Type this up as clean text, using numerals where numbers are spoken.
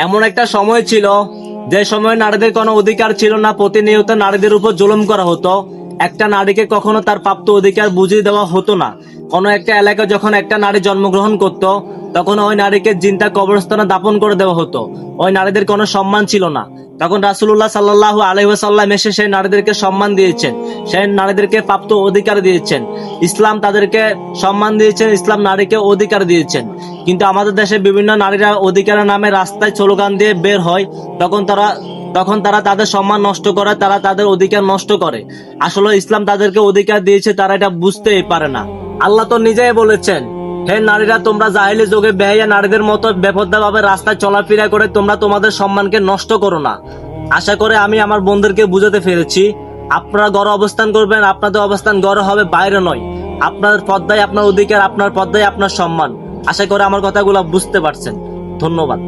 এমন একটা সময় ছিল যে সময় নারীদের কোনো অধিকার ছিল না, প্রতিনিয়ত নারীদের উপর জুলুম করা হতো। একটা নারীকে কখনো তার প্রাপ্ত অধিকার বুঝিয়ে দেওয়া হতো না। কোনো একটা এলাকায় যখন একটা নারী জন্মগ্রহণ করত, তখন ওই নারীকে জিনতা কবরস্থানে দাপন করে দেওয়া হতো। ওই নারীদের কোনো সম্মান ছিল না। তখন রাসূলুল্লাহ সাল্লাল্লাহু আলাইহি ওয়াসাল্লাম এসে সেই নারীদেরকে সম্মান দিয়েছেন, সেই নারীদেরকে প্রাপ্ত অধিকার দিয়েছেন। ইসলাম তাদেরকে সম্মান দিয়েছেন, ইসলাম নারীকে অধিকার দিয়েছেন। কিন্তু আমাদের দেশে বিভিন্ন নারীরা অধিকারের নামে রাস্তায় স্লোগান দিয়ে বের হয়, তখন তারা তাদের সম্মান নষ্ট করে, তারা তাদের অধিকার নষ্ট করে। আসলে ইসলাম তাদেরকে অধিকার দিয়েছে, তারা এটা বুঝতেই পারে না। আল্লাহ তো নিজেই বলেছেন, হে নারীরা, তোমরা জাহিলি যুগে বেহাইয়া নারীদের মতো বেপরোয়া ভাবে রাস্তায় চলাফেরা করে তোমরা তোমাদের সম্মানকে নষ্ট করো না। আশা করে আমি আমার বন্ধুদেরকে বুঝাতে পেরেছি। আপনারা ঘরে অবস্থান করবেন, আপনাদের অবস্থান ঘরে হবে, বাইরে নয়। আপনার পর্দায় আপনার অধিকার, আপনার পর্দায় আপনার সম্মান। আশা করে আমার কথাগুলো বুঝতে পারছেন। ধন্যবাদ।